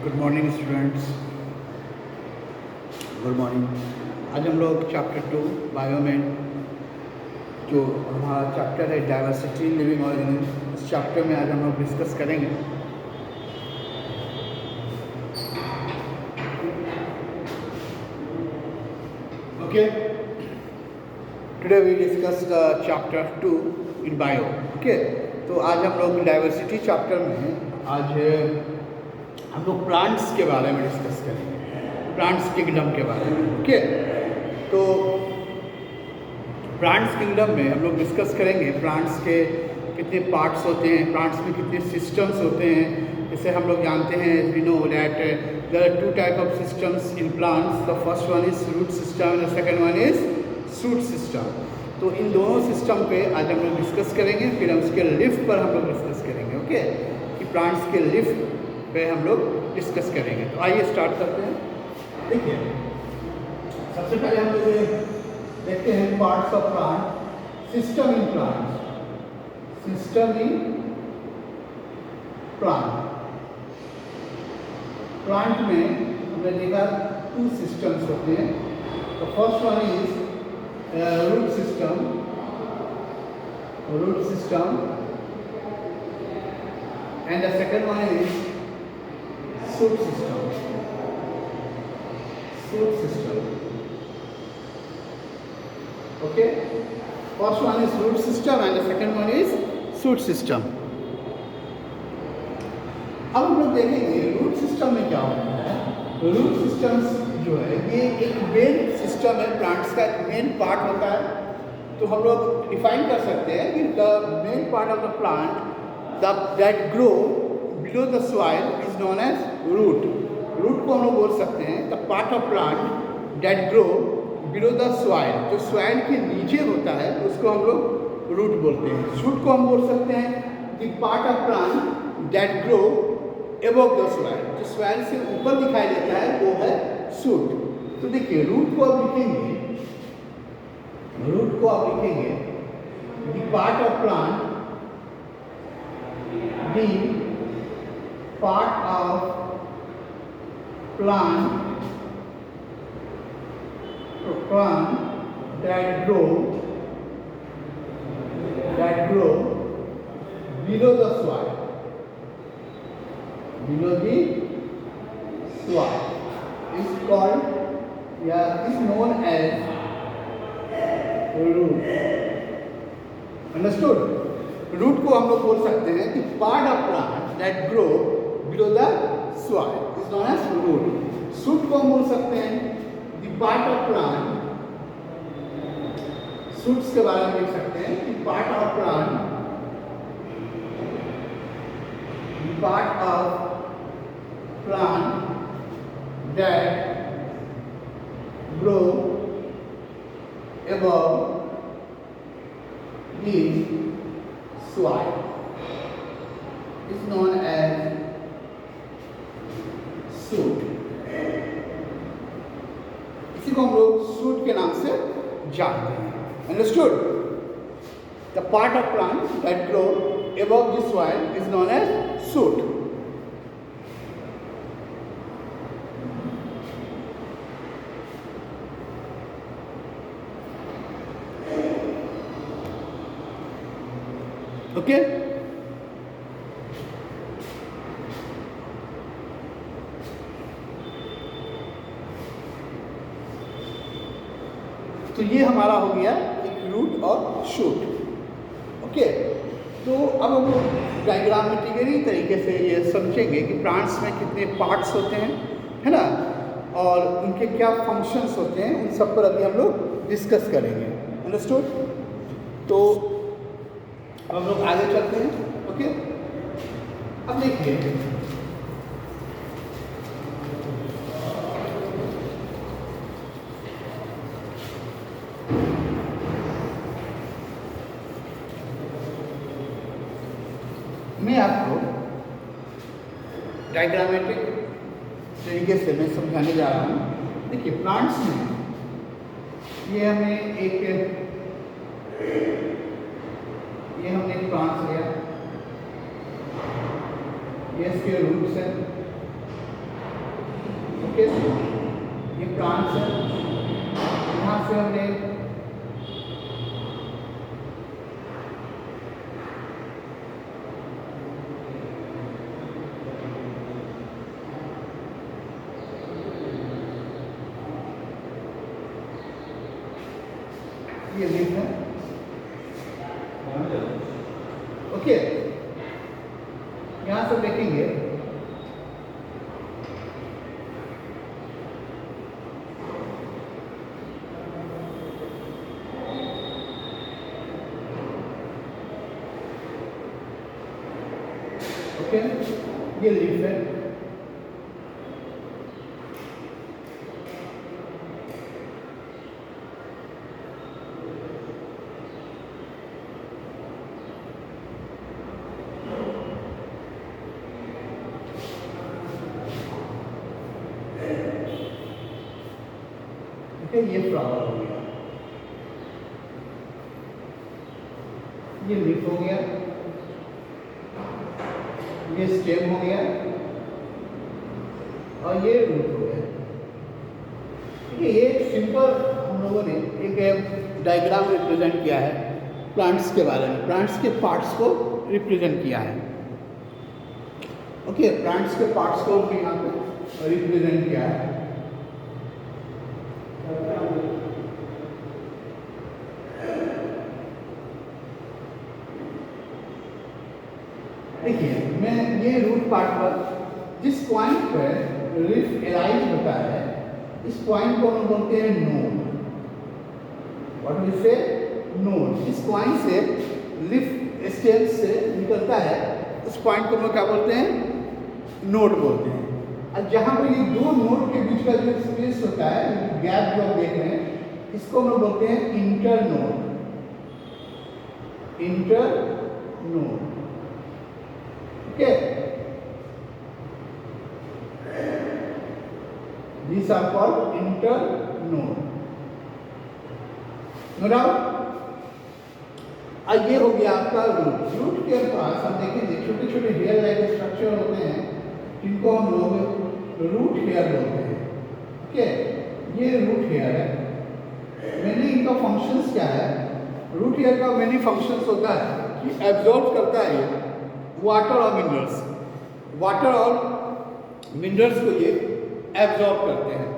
Good morning students, good morning. आज हम लोग चैप्टर 2 बायो में जो हमारा चैप्टर है डाइवर्सिटी लिविंग ऑर्गेनिज्म, इस चैप्टर में आज हम लोग डिस्कस करेंगे। Okay, today we discuss the chapter 2 in bio. Okay, तो आज हम लोग डाइवर्सिटी चैप्टर में आज हम लोग प्लांट्स के बारे में डिस्कस करेंगे, प्लांट्स किंगडम के बारे में। ओके, तो प्लांट्स किंगडम में हम लोग डिस्कस करेंगे प्लांट्स के कितने पार्ट्स होते हैं, प्लांट्स में कितने सिस्टम्स होते हैं। जैसे हम लोग जानते हैं, we know that there are two type of systems in plants. The first one is root system and the second one is shoot system. तो इन दोनों सिस्टम पे आज हम लोग डिस्कस करेंगे, फिर हम उसके लिफ पर हम लोग डिस्कस करेंगे। ओके, कि प्लांट्स के लिफ पे हम लोग डिस्कस करेंगे। तो आइए स्टार्ट करते हैं। देखिए, सबसे पहले हम लोग देखते हैं parts of plant, system in plant, system in plant. Plant में हमने देखा 2 सिस्टम्स होते हैं। तो first one is root system, and the second one is shoot system, okay, first one is root system and the second one is shoot system। अब हम लोग देखेंगे रूट सिस्टम में क्या होता है। रूट सिस्टम्स जो है ये एक मेन सिस्टम है, प्लांट्स का एक मेन पार्ट होता है। तो हम लोग डिफाइन कर सकते हैं कि the main part of the plant that grow below the soil is known as root। Root को हम लोग बोल सकते हैं the part of plant that grow below the soil, जो soil के नीचे होता है उसको हम लोग रूट बोलते हैं। शूट को हम बोल सकते हैं the part of plant that grow above the soil, जो soil से ऊपर दिखाई देता है वो है शूट। तो देखिए, रूट को आप लिखेंगे the part of plant, the part of plant that grow below the soil, is called, is known as root। Understood? Root को हम लोग बोल सकते हैं कि part of plant that grow below the soil is known as root. Shoot को हम बोल सकते हैं the part of plant, shoots के बारे में लिख सकते हैं कि part of plant that grow above the soil is known as shoot। इसी को हम लोग शूट के नाम से जानते हैं। Understood? The part of plant that grow above the soil is known as shoot। Okay, तो ये हमारा हो गया एक रूट और शूट। ओके, तो अब हम लोग डायग्रामेटिकली तरीके से ये समझेंगे कि प्लांट्स में कितने पार्ट्स होते हैं, है ना, और उनके क्या फंक्शंस होते हैं, उन सब पर अभी हम लोग डिस्कस करेंगे। अंडरस्टूड? तो हम लोग आगे चलते हैं। ओके, अब देखिए, मैं आपको डायग्रामेटिक तरीके से मैं समझाने जा रहा हूँ। देखिए, प्लांट्स में ये हमें एक ये हमने एक प्लांट्स लिया, ये इसके रूट्स हैं, ओके, ये प्लांट्स है, यहाँ से हमने ये लीफ है, ओके। यहाँ से देखेंगे ओके, ये लीफ है, ये फ्लावर हो गया, ये लीफ हो गया, ये स्टेम हो गया और ये रूट हो गया। ठीक है, ये सिंपल हम लोगों ने एक डायग्राम रिप्रेजेंट किया है प्लांट्स के बारे में, प्लांट्स के पार्ट्स को रिप्रेजेंट किया है। ओके, प्लांट्स के पार्ट्स को भी यहाँ पे रिप्रेजेंट किया है। देखिए, मैं ये रूट पार्ट पर जिस पॉइंट पर लीफ एलाइज होता है, इस पॉइंट को हम बोलते हैं नोड। व्हाट वी से नोड। इस पॉइंट से लीफ स्टेम से निकलता है, उस पॉइंट को हम क्या बोलते हैं? नोड बोलते हैं। और जहाँ पर ये दो नोड के बीच का जो स्पेस होता है, गैप जो आप देख रहे हैं, इसको हम बोलते हैं inter node. Inter node, okay. These are called internode. No doubt? ये हो गया आपका रूट। रूट के पास हम देखेंगे छोटे छोटे हेयर लाइक स्ट्रक्चर होते हैं, जिनको हम लोग रूट हेयर बोलते हैं। ओके, ये रूट हेयर है। मेनली इनका फंक्शंस क्या है? रूट हेयर का मेनली फंक्शंस होता है कि एब्जॉर्ब करता है वाटर और मिनरल्स। वाटर और मिनरल्स को ये एब्जॉर्ब करते हैं,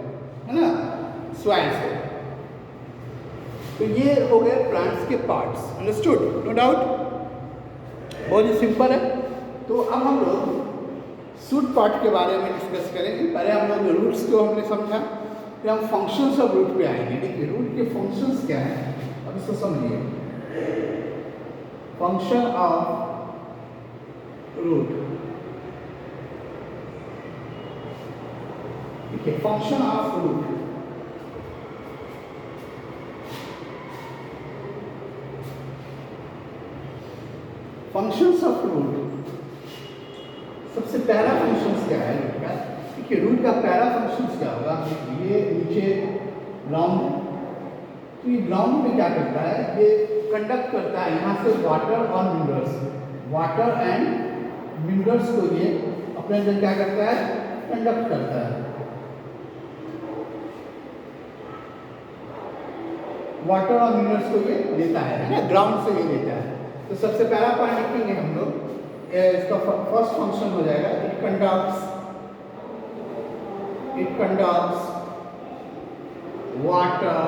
है ना, सॉइल से। तो ये हो गए प्लांट्स के पार्ट्स। अंडरस्टूड? नो डाउट, बहुत ही सिंपल है। तो अब हम लोग शूट पार्ट के बारे में डिस्कस करेंगे। पहले हम लोग रूट्स को हमने समझा, फिर हम फंक्शंस ऑफ रूट पे आएंगे। देखिए, रूट के फंक्शंस क्या हैं, अब इसको समझिए। फंक्शन ऑफ रूट, देखिए, function of root. Functions of root, सबसे पहला फंक्शंस क्या है रूट का? देखिए, रूट का पहला फंक्शंस क्या होगा? ये नीचे ग्राउंड है, तो ये ग्राउंड में क्या करता है? ये कंडक्ट करता है यहाँ से वाटर और मिनरल्स, वाटर एंड मिनरल्स को ये अपने अंदर क्या करता है? कंडक्ट करता है। वाटर और मिनरल्स को ये लेता है ना, ग्राउंड से ये लेता है। तो सबसे पहला पॉइंट लिखेंगे हम लोग, इसका फर्स्ट फंक्शन हो जाएगा it conducts water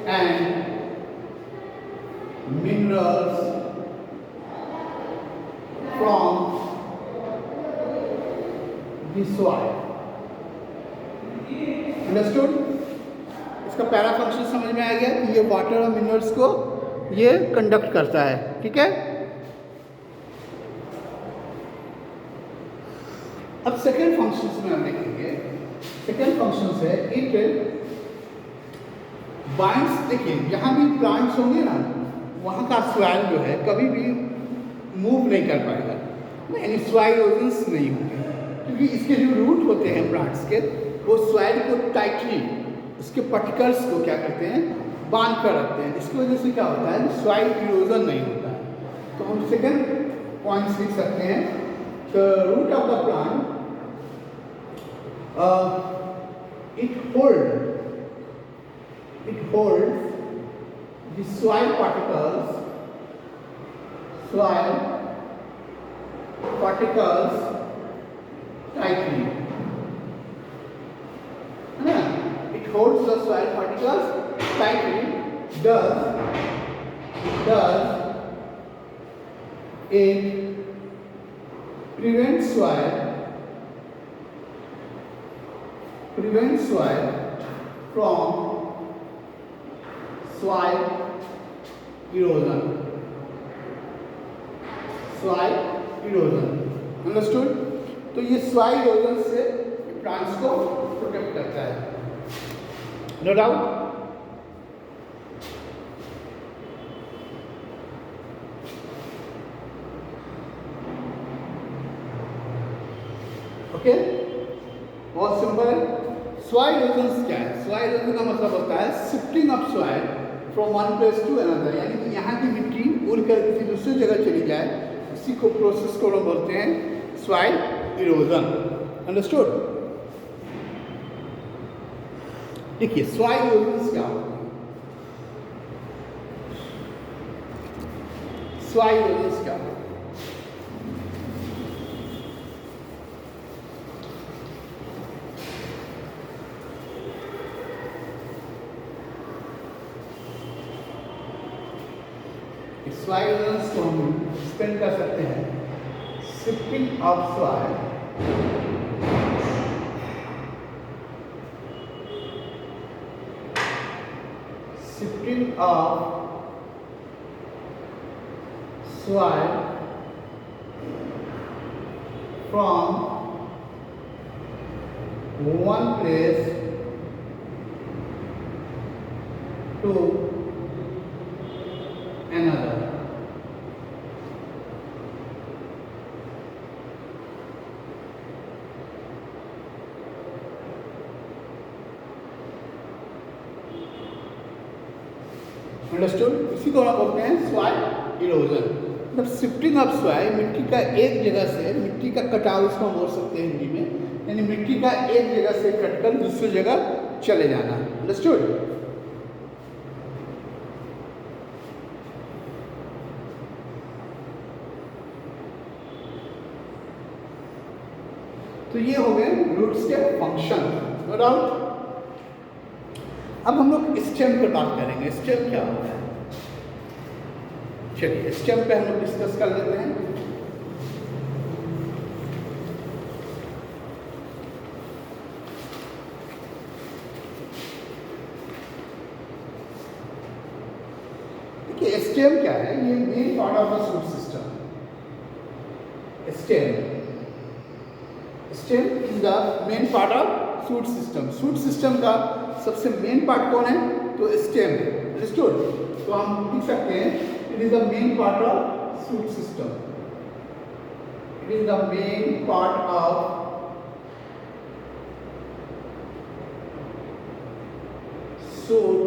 and minerals from the soil. Understood? इसका पहला फंक्शन समझ में आ गया कि ये वाटर और मिनरल्स को ये कंडक्ट करता है। ठीक है, अब सेकेंड फंक्शन में हम देखेंगे। सेकेंड फंक्शन है इट बाइंड्स। देखिए, जहाँ भी प्लांट्स होंगे ना, वहाँ का सॉइल जो है कभी भी मूव नहीं कर पाएगा, यानी सॉइल इरोजन्स नहीं होंगे, क्योंकि इसके जो रूट होते हैं प्लांट्स के, वो सॉइल को टाइटली, उसके पार्टिकल्स को क्या करते हैं? बांध कर रखते हैं। इसकी वजह से क्या होता है? सॉइल इरोजन नहीं होता है। तो हम सेकेंड पॉइंट्स लिख सकते हैं, the root of the plant it holds the soil particles tightly. It holds the soil particles tightly. Thus it prevents soil from soil erosion. Understood? तो ये soil erosion से प्लांट्स को प्रोटेक्ट करता है. No doubt. Okay, बहुत simple है. Soil erosion क्या है? सॉइल इरोजन का मतलब होता है shifting of soil from one place to another, यानी कि यहाँ की मिट्टी उड़कर किसी दूसरी जगह चली जाए, इसी को प्रोसेस को हम बोलते हैं सॉइल इरोजन. अंडरस्टूड? देखिए सॉइल इरोजन क्या होता है? सॉइल इरोजन क्या होता है? सॉइल इरोजन को हम एक्सप्लेन कर सकते हैं shifting of soil from one place to another. Understood? इसी को हम बोलते हैं सॉइल इरोजन. मतलब शिफ्टिंग ऑफ सॉइल, मिट्टी का एक जगह से, मिट्टी का कटाव इसको हम बोल सकते हैं हिंदी में, यानी मिट्टी का एक जगह से कटकर दूसरी जगह चले जाना. अंडरस्टूड? तो ये हो गए रूट्स के फंक्शन. No doubt. अब हम लोग स्टेम पर बात करेंगे. स्टेम क्या होता है? चलिए स्टेम पे हम लोग डिस्कस कर लेते हैं. देखिए स्टेम क्या है? ये main part of the shoot system. Stem is the main part of shoot system. Shoot system का सबसे मेन पार्ट कौन है? तो स्टेम है. अंडरस्टूड? तो हम लिख सकते हैं it is the main part of shoot system. It is the main part of shoot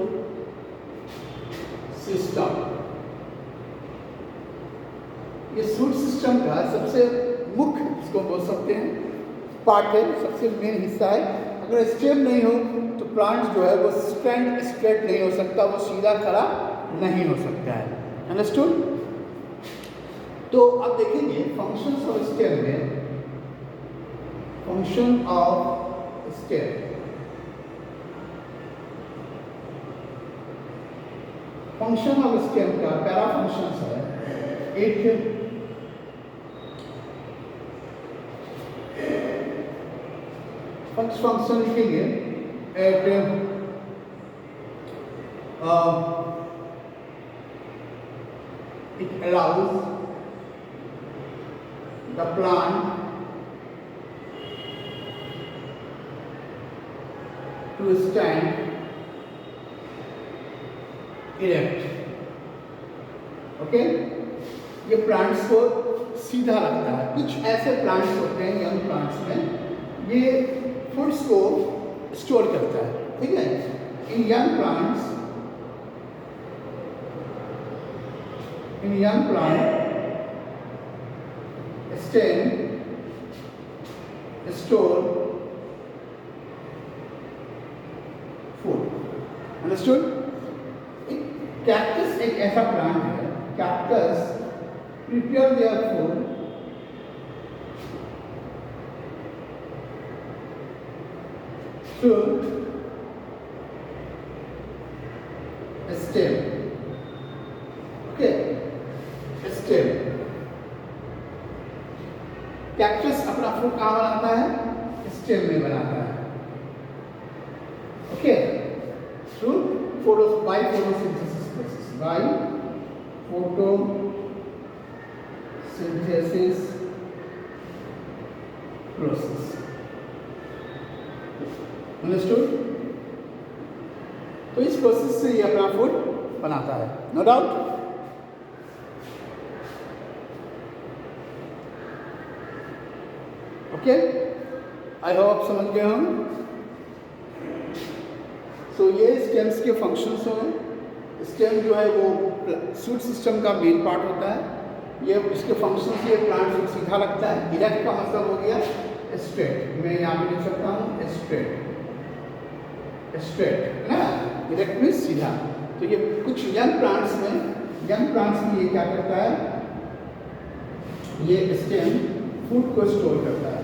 system. ये शूट सिस्टम का सबसे मुख्य, इसको बोल सकते हैं, पार्ट है, सबसे मेन हिस्सा है. अगर स्टेम नहीं हो तो प्लांट जो है वो स्ट्रेट नहीं हो सकता, वो सीधा खड़ा नहीं हो सकता है. अंडरस्टूड? तो अब देखेंगे फंक्शंस ऑफ स्टेम में. Function of stem, function of stem का पहला फंक्शन है एक फर्स्ट फंक्शन लिखेंगे at it allows the plant to stand erect. Okay, ये प्लांट्स को सीधा रखता है. कुछ ऐसे प्लांट्स होते हैं यंग प्लांट्स में, ये फूड्स को स्टोर करता है. ठीक है, in young plant stem store understood? Cactus एक ऐसा प्लांट है, cactus prepare their food through a stem. Okay, a stem. Cactus अपना फूड कहाँ बनाता है? स्टेम में बनाता है. Okay, through by photosynthesis process. By photosynthesis process. Understood? तो इस प्रोसेस से ये अपना फूड बनाता है, no doubt. Okay, I hope समझ गए हम. सो ये स्टेम्स के फंक्शंस हैं. स्टेम जो है वो शूट सिस्टम का मेन पार्ट होता है. ये इसके फंक्शन से प्लांट सीधा लगता है. इरेक्ट का मतलब हो गया स्ट्रेट. मैं यहाँ पे लिख सकता हूँ स्ट्रेट. स्ट्रेट है ना, इरेक्ट में सीधा. तो ये कुछ यंग प्लांट्स में ये क्या करता है, ये स्टेम फूड को स्टोर करता है.